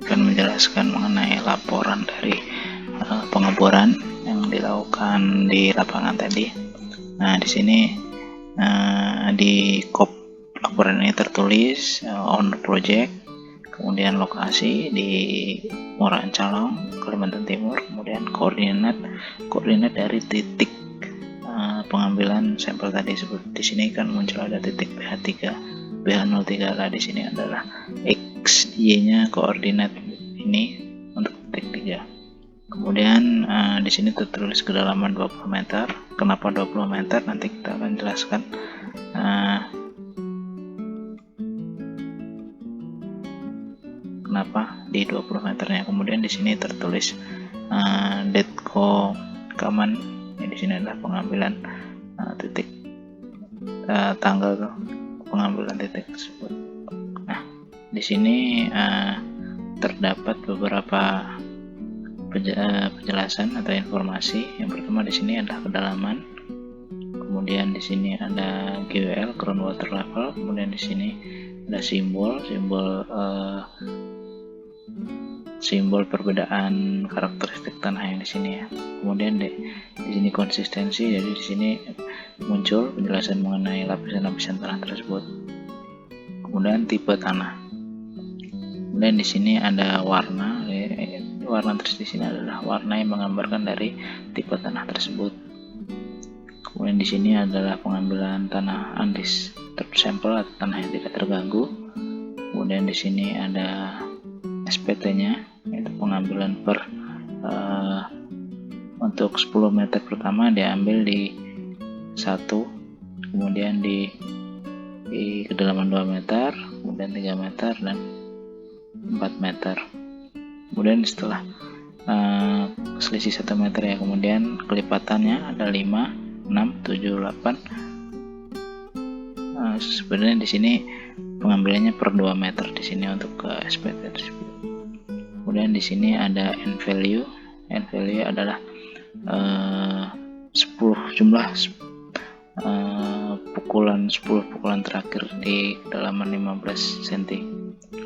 akan menjelaskan mengenai laporan dari pengeboran yang dilakukan di lapangan tadi. Nah, di sini di kop laporan ini tertulis owner project, kemudian lokasi di Muara Encalong, Kalimantan Timur, kemudian koordinat dari titik pengambilan sampel tadi. Seperti di sini kan muncul ada titik PH3, PH03. Lah di sini adalah XY-nya koordinat ini untuk titik 3. Kemudian di sini tertulis kedalaman 20 meter. Kenapa 20 meter? Nanti kita akan jelaskan. Kenapa di 20 meternya. Kemudian di sini tertulis Detco Kaman. Di sini adalah pengambilan titik tanggal pengambilan titik tersebut. Nah, di sini terdapat beberapa penjelasan atau informasi. Yang pertama di sini adalah kedalaman. Kemudian di sini ada GWL, groundwater level. Kemudian di sini ada simbol perbedaan karakteristik tanah yang di sini ya. Kemudian di sini konsistensi, jadi di sini muncul penjelasan mengenai lapisan-lapisan tanah tersebut. Kemudian tipe tanah. Kemudian di sini ada warna. Warna terus di sini adalah warna yang menggambarkan dari tipe tanah tersebut. Kemudian di sini adalah pengambilan tanah undisturbed sampel atau tanah yang tidak terganggu. Kemudian di sini ada SPT-nya, yaitu pengambilan untuk 10 meter pertama diambil di 1, kemudian di kedalaman 2 meter, kemudian 3 meter dan 4 meter. Kemudian setelah selisih 1 meter ya, kemudian kelipatannya ada 5, 6, 7, 8. Sebenarnya di sini pengambilannya per 2 meter di sini untuk ke SPT tersebut. Kemudian di sini ada end value. End value adalah 10 pukulan terakhir di kedalaman 15 cm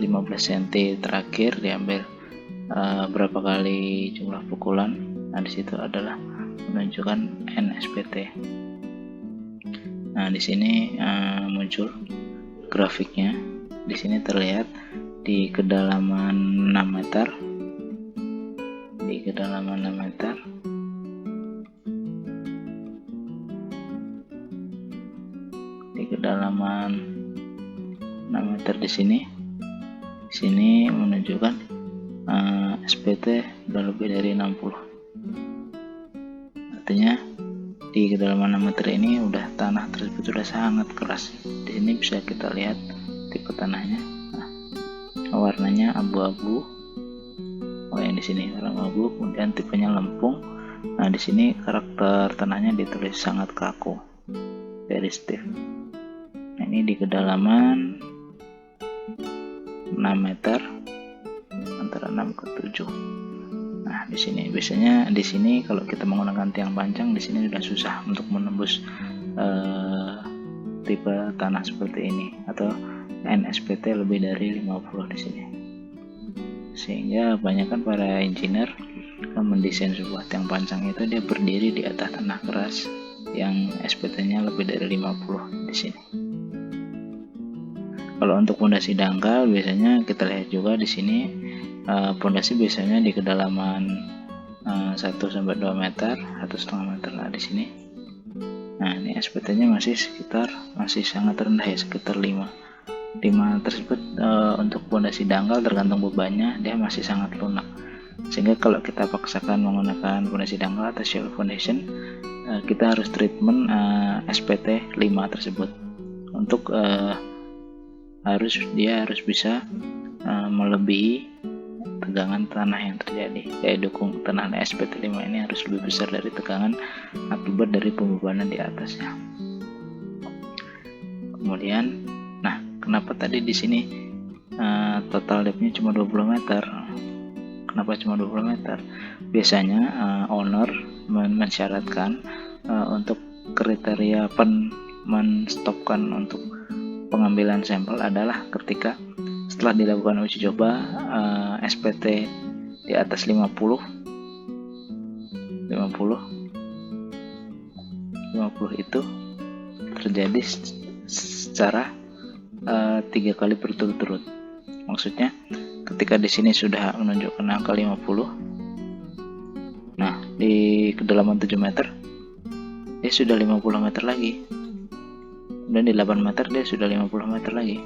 terakhir diambil berapa kali jumlah pukulan. Nah, di situ adalah menunjukkan NSPT. Nah, di sini muncul grafiknya. Di sini terlihat di kedalaman 6 meter. Di kedalaman 6 meter. Di kedalaman 6 meter di sini. Di sini menunjukkan SPT sudah lebih dari 60. Artinya di kedalaman 6 meter ini udah tanah tersebut sudah sangat keras. Di sini bisa kita lihat tipe tanahnya. Nah, warnanya abu-abu. Yang di sini warna abu, kemudian tipenya lempung. Nah, di sini karakter tanahnya ditulis sangat kaku, very stiff. Nah, ini di kedalaman 6 meter antara 6 ke 7. Nah, di sini biasanya kalau kita menggunakan tiang panjang di sini sudah susah untuk menembus tipe tanah seperti ini atau NSPT lebih dari 50 di sini. Sehingga kebanyakan para engineer mendesain sebuah tiang panjang itu dia berdiri di atas tanah keras yang SPT-nya lebih dari 50 di sini. Kalau untuk pondasi dangkal biasanya kita lihat juga di sini pondasi biasanya di kedalaman 1-2 meter, 1,5 meter lah di sini. Nah, ini SPT-nya masih sangat rendah ya, sekitar 5 tersebut. Untuk pondasi dangkal tergantung bebannya, dia masih sangat lunak. Sehingga kalau kita paksakan menggunakan pondasi dangkal atau shallow foundation, kita harus treatment SPT 5 tersebut untuk dia harus bisa melebihi tegangan tanah yang terjadi. Daya dukung tanah SPT 5 ini harus lebih besar dari tegangan akibat dari pembebanan di atasnya. Kemudian, nah, kenapa tadi di sini total depth-nya cuma 20 meter? Kenapa cuma 20 meter? Biasanya owner mensyaratkan untuk kriteria menstopkan untuk pengambilan sampel adalah ketika setelah dilakukan uji coba SPT di atas 50 itu terjadi secara 3 kali berturut-turut. Maksudnya ketika di sini sudah menunjukkan angka 50, nah di kedalaman 7 meter dia sudah 50 meter lagi, dan di 8 meter dia sudah 50 meter lagi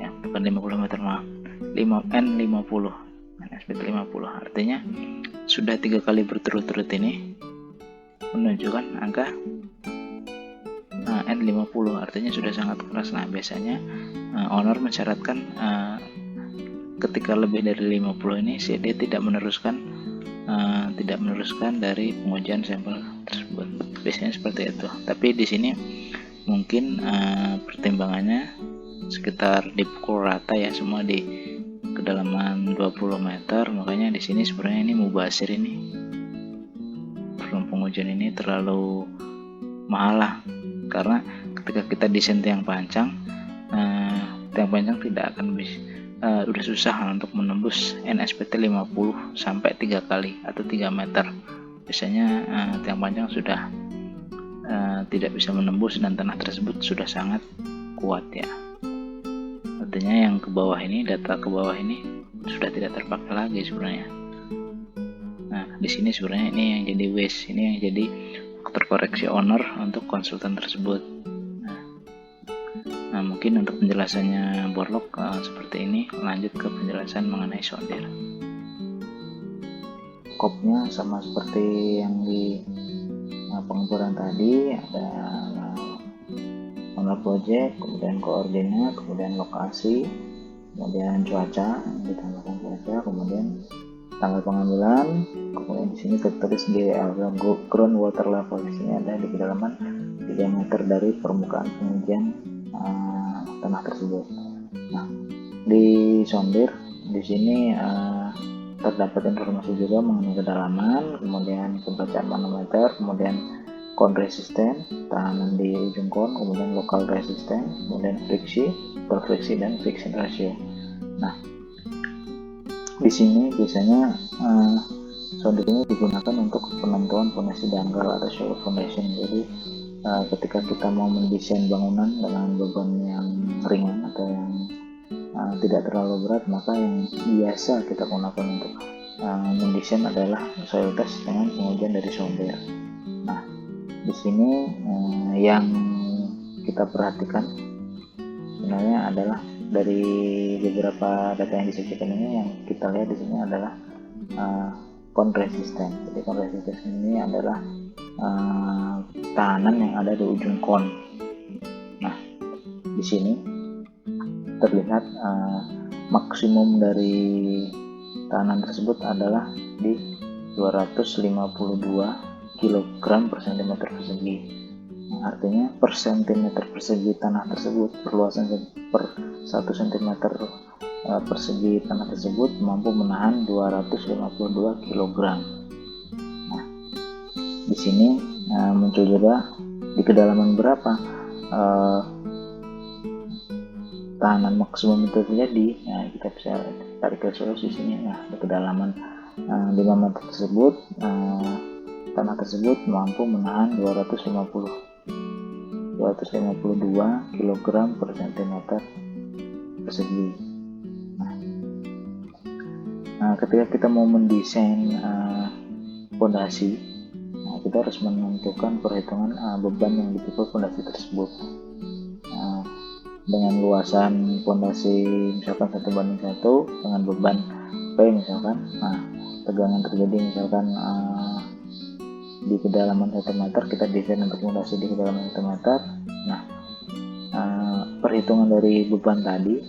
ya, bukan 50 meter, maaf, N50 SPT 50. Artinya sudah 3 kali berturut-turut ini menunjukkan angka N50, artinya sudah sangat keras. Nah biasanya owner mensyaratkan ketika lebih dari 50 ini dia tidak meneruskan dari pengujian sampel tersebut. Biasanya seperti itu. Tapi di sini mungkin pertimbangannya sekitar dipukul rata ya, semua di kedalaman 20 meter, makanya di sini sebenarnya ini mubazir, ini pengujian ini terlalu mahal lah, karena ketika kita desain tiang panjang tidak akan bisa, udah susah untuk menembus NSPT 50 sampai 3 kali atau 3 meter. Biasanya tiang panjang sudah tidak bisa menembus dan tanah tersebut sudah sangat kuat ya. Artinya yang ke bawah ini, data ke bawah ini sudah tidak terpakai lagi sebenarnya. Nah di sini sebenarnya ini yang jadi waste, ini yang jadi faktor koreksi owner untuk konsultan tersebut. Nah mungkin untuk penjelasannya borelok seperti ini. Lanjut ke penjelasan mengenai sondir. Kopnya sama seperti yang di pengeboran tadi, ada owner project, kemudian koordinat, kemudian lokasi, kemudian cuaca, ditambahkan cuaca, kemudian tanggal pengambilan, kemudian di sini tertulis di ground water level. Di sini ada di kedalaman 3 meter dari permukaan pengujian tanah tersebut. Nah, di sondir di sini terdapat informasi juga mengenai kedalaman, kemudian pembacaan manometer, kemudian kon resisten, tahanan di ujung kon, kemudian lokal resisten, kemudian friksi, perfriksi, dan friction ratio. Nah, di sini biasanya sondir ini digunakan untuk penentuan fondasi dangkal atau shallow foundation. Jadi ketika kita mau mendesain bangunan dengan beban yang ringan atau yang tidak terlalu berat, maka yang biasa kita gunakan untuk mendesain adalah soil test dengan pengujian dari sondir. Nah, di sini yang kita perhatikan sebenarnya adalah dari beberapa data yang disajikan ini, yang kita lihat di sini adalah kon resisten. Jadi kon resisten ini adalah tahanan yang ada di ujung kon. Nah, di sini terlihat maksimum dari tahanan tersebut adalah di 252 kg per cm persegi. Nah, artinya per cm persegi tanah tersebut, perluasan per 1 cm persegi tanah tersebut mampu menahan 252 kg. Nah, di sini muncul juga di kedalaman berapa tahanan maksimum itu terjadi. Nah, kita bisa tarik ke solusi sini. Nah, di kedalaman 5 meter tersebut tanah tersebut mampu menahan 252 kg per cm persegi. Nah, ketika kita mau mendesain fondasi, kita harus menentukan perhitungan beban yang dipikul fondasi tersebut. Dengan luasan fondasi misalkan 1:1 dengan beban P misalkan, nah tegangan terjadi misalkan di kedalaman 1 meter, kita desain untuk fondasi di kedalaman 1 meter. Nah, perhitungan dari beban tadi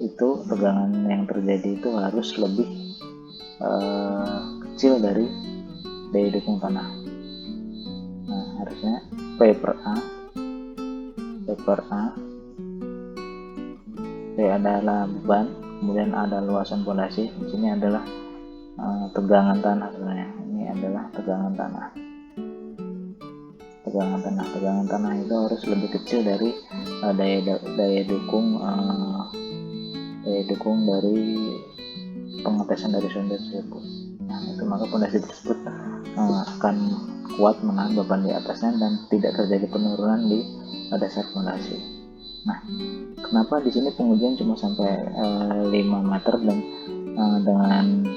itu tegangan yang terjadi itu harus lebih kecil dari daya dukung tanah. Nah, harusnya P per A adalah beban, kemudian ada luasan fondasi, di sini adalah tegangan tanah. Sebenarnya ini adalah tegangan tanah itu harus lebih kecil dari daya dukung daya dukung dari pengetesan dari sonder tersebut. Nah, itu maka pondasi tersebut akan kuat menahan beban di atasnya dan tidak terjadi penurunan di dasar pondasi. Nah, kenapa di sini pengujian cuma sampai 5 meter dan dengan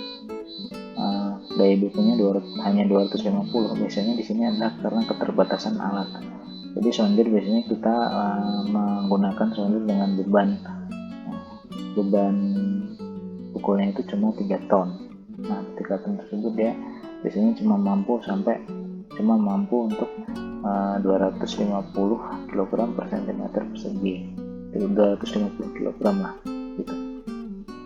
daya dukungnya hanya 250? Biasanya di sini adalah karena keterbatasan alat. Jadi sondir biasanya kita menggunakan sondir dengan beban pukulnya itu cuma 3 ton. Nah, 3 ton tersebut dia biasanya cuma mampu untuk 250 kg per cm persegi, 250 kg lah gitu.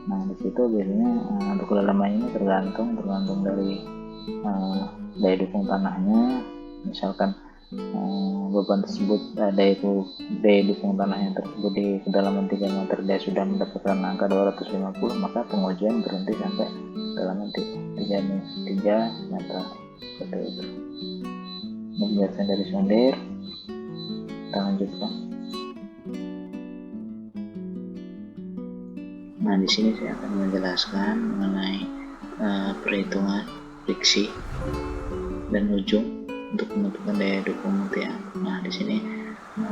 Nah, di situ biasanya untuk kedalaman ini tergantung dari daya dukung tanahnya. Misalkan beban tersebut daya dukung tanahnya tersebut di kedalaman 3 meter dia sudah mendapatkan angka 250, maka pengujian berhenti sampai kedalaman 3 meter seperti itu. Ini penjelasan dari sondir. Kita lanjutkan. Nah, di sini saya akan menjelaskan mengenai perhitungan friksi dan ujung untuk menentukan daya dukung tiang. Nah, di sini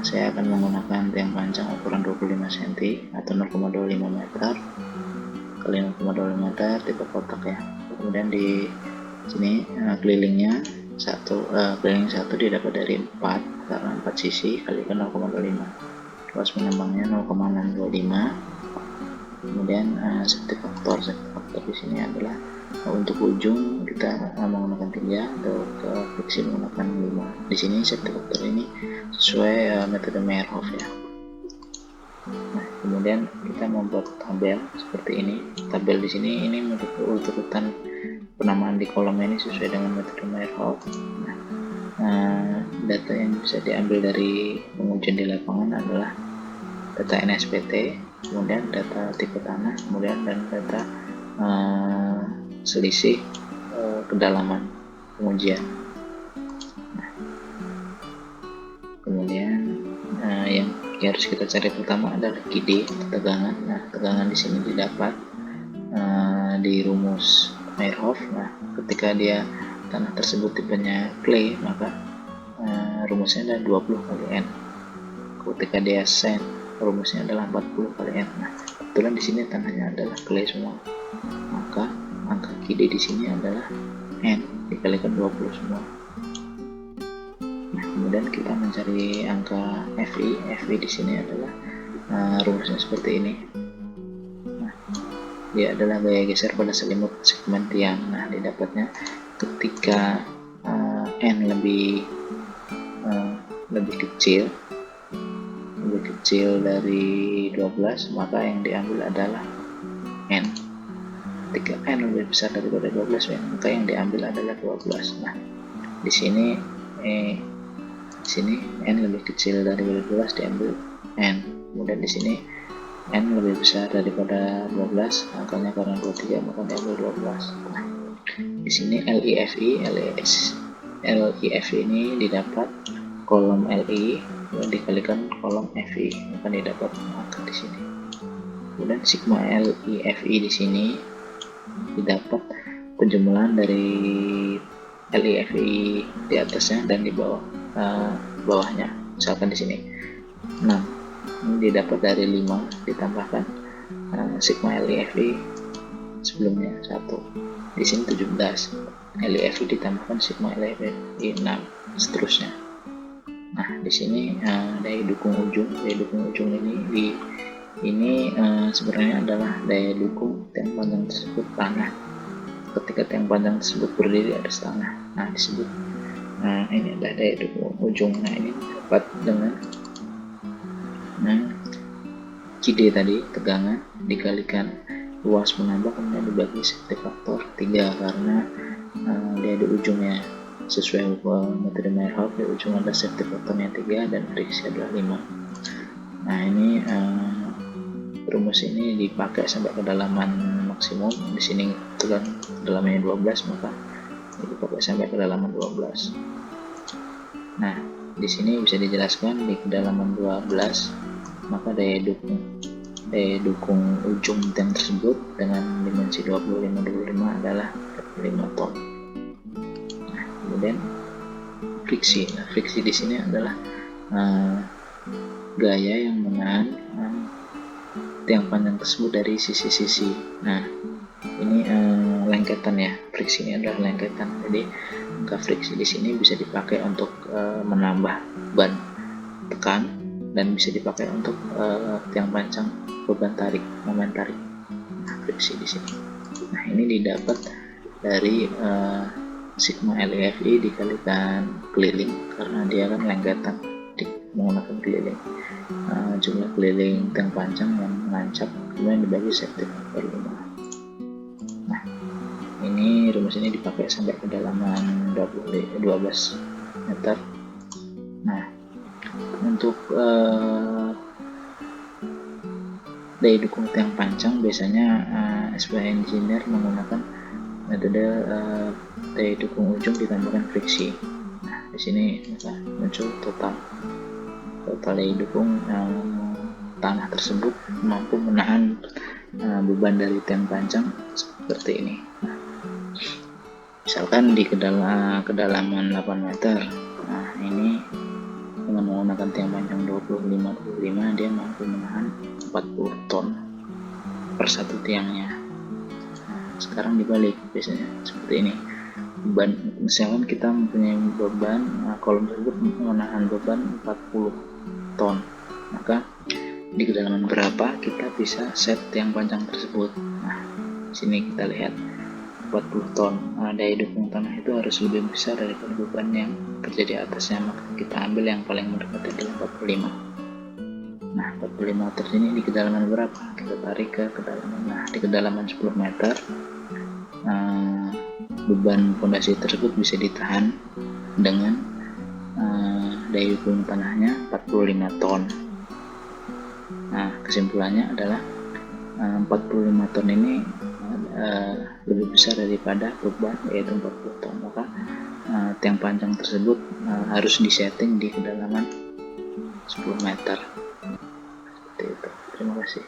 saya akan menggunakan tiang panjang ukuran 25 cm atau 0,25 meter kali 0,25 meter tipe kotak ya. Kemudian di sini keliling satu didapat dari 4 karena 4 sisi kali 0,25. Luas pengembangnya 0,625. Kemudian safety factor di sini adalah untuk ujung kita menggunakan 3, untuk friksi menggunakan 5. Di sini safety factor ini sesuai metode Meyerhof ya. Nah, kemudian kita membuat tabel seperti ini. Tabel di sini ini urutan penamaan di kolom ini sesuai dengan metode Meyerhof. Nah, data yang bisa diambil dari pengujian di lapangan adalah data NSPT, kemudian data tipe tanah, kemudian dan data selisih kedalaman pengujian. Nah, kemudian yang harus kita cari pertama adalah KD, tegangan. Nah, tegangan di sini didapat di rumus Meyerhof. Nah, ketika tanah tersebut tipenya clay, maka rumusnya adalah 20 kali N. Ketika dia sand, rumusnya adalah 40 kali N. Nah, kebetulan di sini tanahnya adalah clay semua, maka angka KD di sini adalah N dikalikan 20 semua. Nah, kemudian kita mencari angka FI. FI di sini adalah rumusnya seperti ini. Nah, dia adalah gaya geser pada selimut segmen tiang. Nah, didapatnya ketika N lebih kecil dari 12, maka yang diambil adalah N. Ketika N lebih besar daripada 12, maka yang diambil adalah 12. Nah, di sini N lebih kecil daripada 12 diambil N. Kemudian di sini N lebih besar daripada 12, angkanya karena 23 maka diambil 12. Nah, di sini LIFI ini didapat kolom LI dikalikan kolom FI, maka didapat angka di sini. Kemudian sigma LIFI di sini didapat penjumlahan dari LIFI di atasnya dan di bawahnya. Misalkan di sini 6, ini didapat dari 5 ditambahkan sigma LIFI sebelumnya 1. Di sini 17, LIFI ditambahkan sigma LIFI 6, seterusnya. Nah, di sini daya dukung ujung ini sebenarnya adalah daya dukung tiang panjang tersebut tanah. Ketika tiang panjang tersebut berdiri atas tanah, nah disebut ini adalah daya dukung ujung. Nah, ini dapat dengan KD tadi, tegangan dikalikan luas menambah, kemudian dibagi safety factor 3 karena daya di ujungnya sesuai metode Meyerhof, di ujung ada safety factornya 3 dan friksi adalah 5. Nah, ini rumus ini dipakai sampai kedalaman maksimum. Di sini kedalamannya 12, maka dipakai sampai kedalaman 12. Nah, di sini bisa dijelaskan di kedalaman 12 maka daya dukung daya dukung ujung tiang tersebut dengan dimensi 25 adalah 5 ton. Nah, kemudian friksi. Nah, friksi di sini adalah gaya yang menahan tiang panjang tersebut dari sisi-sisi. Nah, ini lengketan ya. Friksi ini adalah lengketan. Jadi angka friksi di sini bisa dipakai untuk menambah beban tekan dan bisa dipakai untuk tiang panjang beban tarik, momen tarik. Nah, friksi di sini. Nah, ini didapat dari sigma LEFI dikalikan keliling karena dia kan lengketan menggunakan keliling. Jumlah keliling tiang panjang yang menancap kemudian dibagi safety per 5. Nah, ini rumus ini dipakai sampai kedalaman 12 meter. Nah, untuk daya dukung tiang panjang biasanya SPH engineer menggunakan metode daya dukung ujung ditambahkan friksi. Nah, di sini muncul total daya dukung tanah tersebut mampu menahan beban dari tiang panjang seperti ini. Nah, misalkan di kedalaman 8 meter. Nah, ini dengan menggunakan tiang panjang 25 dia mampu menahan 40 ton per satu tiangnya. Nah, sekarang dibalik, biasanya seperti ini. Beban, misalkan kita mempunyai beban, kolom tersebut menahan beban 40 ton, maka di kedalaman berapa kita bisa set tiang panjang tersebut. Nah, sini kita lihat 40 ton. Daya dukung tanah itu harus lebih besar daripada beban yang terjadi atasnya, maka kita ambil yang paling mendekati adalah 45. Nah, 45 meter ini di kedalaman berapa? Kita tarik ke kedalaman. Nah, di kedalaman 10 meter beban fondasi tersebut bisa ditahan dengan daya dukung tanahnya 45 ton. Nah, kesimpulannya adalah 45 ton ini lebih besar daripada beban, yaitu 40 ton. Maka tiang panjang tersebut harus disetting di kedalaman 10 meter. Seperti itu. Terima kasih.